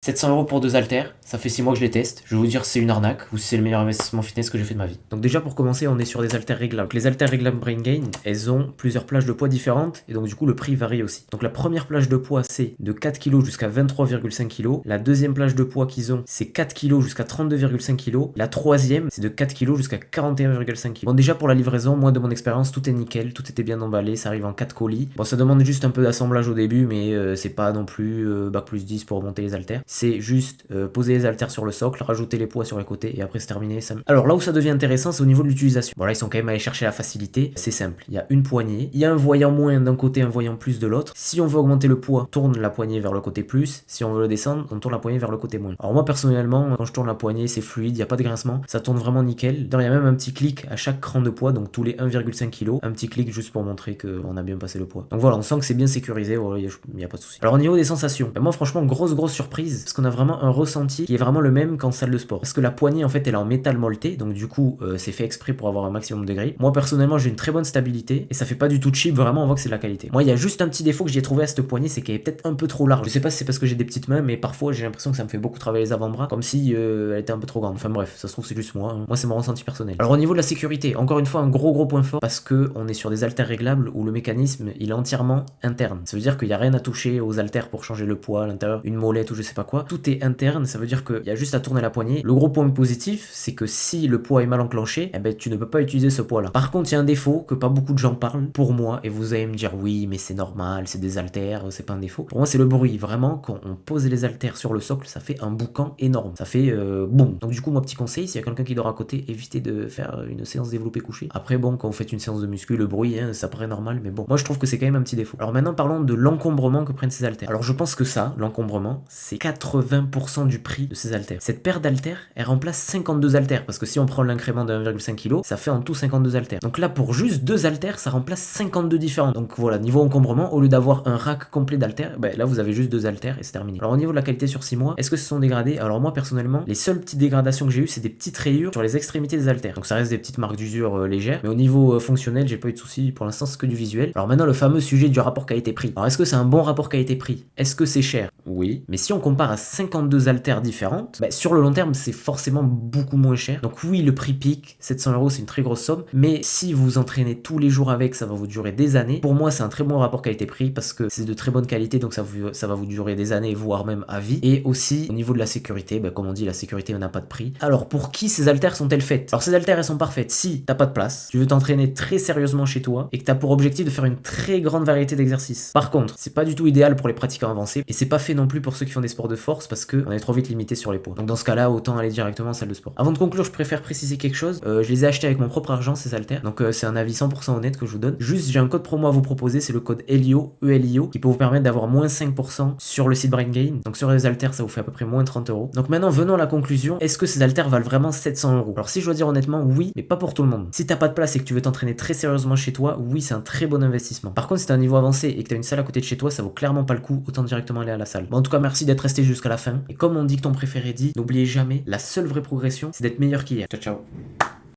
700 € pour 2 haltères, ça fait 6 mois que je les teste. Je vais vous dire si c'est une arnaque ou si c'est le meilleur investissement fitness que j'ai fait de ma vie. Donc déjà pour commencer, on est sur des haltères réglables. Donc les haltères réglables Brain Gain, elles ont plusieurs plages de poids différentes et donc du coup le prix varie aussi. Donc la première plage de poids c'est de 4 kg jusqu'à 23,5 kg. La deuxième plage de poids qu'ils ont c'est 4 kg jusqu'à 32,5 kg. La troisième c'est de 4 kg jusqu'à 41,5 kg. Bon déjà pour la livraison, moi de mon expérience tout est nickel, tout était bien emballé, ça arrive en 4 colis. Bon ça demande juste un peu d'assemblage au début mais c'est pas non plus bac plus 10 pour monter les haltères. C'est juste poser les haltères sur le socle, rajouter les poids sur les côtés et après c'est terminé. Alors là où ça devient intéressant c'est au niveau de l'utilisation. Bon là ils sont quand même allés chercher la facilité, c'est simple, il y a une poignée, il y a un voyant moins d'un côté, un voyant plus de l'autre. Si on veut augmenter le poids, tourne la poignée vers le côté plus, si on veut le descendre, on tourne la poignée vers le côté moins. Alors moi personnellement, quand je tourne la poignée c'est fluide, il n'y a pas de grincement, ça tourne vraiment nickel. D'ailleurs il y a même un petit clic à chaque cran de poids, donc tous les 1,5 kg, un petit clic juste pour montrer qu'on a bien passé le poids. Donc voilà, on sent que c'est bien sécurisé, il n'y a pas de souci. Alors au niveau des sensations, moi franchement grosse surprise, parce qu'on a vraiment un ressenti qui est vraiment le même qu'en salle de sport. Parce que la poignée en fait elle est en métal molleté, donc du coup c'est fait exprès pour avoir un maximum de grip. Moi personnellement j'ai une très bonne stabilité et ça fait pas du tout cheap, vraiment on voit que c'est de la qualité. Moi il y a juste un petit défaut que j'ai trouvé à cette poignée, c'est qu'elle est peut-être un peu trop large. Je sais pas si c'est parce que j'ai des petites mains, mais parfois j'ai l'impression que ça me fait beaucoup travailler les avant-bras, comme si elle était un peu trop grande. Enfin bref, ça se trouve c'est juste moi, hein. Moi c'est mon ressenti personnel. Alors au niveau de la sécurité, encore une fois un gros point fort, parce que on est sur des haltères réglables où le mécanisme il est entièrement interne. Ça veut dire qu'il y a rien à toucher aux haltères pour changer le poids à l'intérieur, une molette ou je sais pas quoi. Tout est interne, ça veut dire qu'il y a juste à tourner la poignée. Le gros point positif, c'est que si le poids est mal enclenché, eh ben tu ne peux pas utiliser ce poids là. Par contre, il y a un défaut que pas beaucoup de gens parlent pour moi, et vous allez me dire oui, mais c'est normal, c'est des haltères, c'est pas un défaut. Pour moi, c'est le bruit. Vraiment, quand on pose les haltères sur le socle, ça fait un boucan énorme. Ça fait boum. Donc du coup, mon petit conseil, s'il y a quelqu'un qui dort à côté, évitez de faire une séance développée couchée. Après, bon, quand vous faites une séance de muscu, le bruit, hein, ça paraît normal, mais bon, moi je trouve que c'est quand même un petit défaut. Alors maintenant, parlons de l'encombrement que prennent ces haltères. Alors je pense que ça, l'encombrement, c'est 80% du prix de ces haltères. Cette paire d'haltères, elle remplace 52 haltères, parce que si on prend l'incrément de 1,5 kg, ça fait en tout 52 haltères. Donc là, pour juste 2 haltères, ça remplace 52 différents. Donc voilà, niveau encombrement, au lieu d'avoir un rack complet d'haltères, ben là vous avez juste 2 haltères et c'est terminé. Alors au niveau de la qualité sur 6 mois, est-ce que ce sont dégradés? Alors moi personnellement, les seules petites dégradations que j'ai eues, c'est des petites rayures sur les extrémités des haltères. Donc ça reste des petites marques d'usure légères, mais au niveau fonctionnel, j'ai pas eu de soucis. Pour l'instant, c'est que du visuel. Alors maintenant, le fameux sujet du rapport qualité-prix. Alors est-ce que c'est un bon rapport qualité-prix? Est-ce que c'est cher? Oui. Mais si on compare à 52 haltères différentes, ben, sur le long terme, c'est forcément beaucoup moins cher. Donc oui, le prix pique, 700 €, c'est une très grosse somme, mais si vous entraînez tous les jours avec, ça va vous durer des années. Pour moi, c'est un très bon rapport qualité-prix parce que c'est de très bonne qualité, donc ça va vous durer des années, voire même à vie. Et aussi, au niveau de la sécurité, ben, comme on dit, la sécurité n'a pas de prix. Alors pour qui ces haltères sont-elles faites? Alors ces haltères, elles sont parfaites si t'as pas de place, tu veux t'entraîner très sérieusement chez toi et que t'as pour objectif de faire une très grande variété d'exercices. Par contre, c'est pas du tout idéal pour les pratiquants avancés et c'est pas fait non plus pour ceux qui font des sports de force parce qu'on est trop vite limité sur les poids. Donc dans ce cas-là, autant aller directement en salle de sport. Avant de conclure, je préfère préciser quelque chose. Je les ai achetés avec mon propre argent, ces haltères. Donc c'est un avis 100% honnête que je vous donne. Juste, j'ai un code promo à vous proposer, c'est le code ELIO, ELIO, qui peut vous permettre d'avoir moins 5% sur le site Brain Gain. Donc sur les haltères, ça vous fait à peu près moins 30 €. Donc maintenant, venons à la conclusion. Est-ce que ces haltères valent vraiment 700 €? Alors si je dois dire honnêtement, oui, mais pas pour tout le monde. Si t'as pas de place et que tu veux t'entraîner très sérieusement chez toi, oui, c'est un très bon investissement. Par contre, si t'as un niveau avancé et que t'as une salle à côté de chez toi, ça vaut clairement pas le coup, autant directement aller à la salle. Bon, en tout cas, merci d'être resté jusqu'à la fin. Et comme on dit que ton préféré dit, n'oubliez jamais, la seule vraie progression, c'est d'être meilleur qu'hier. Ciao, ciao.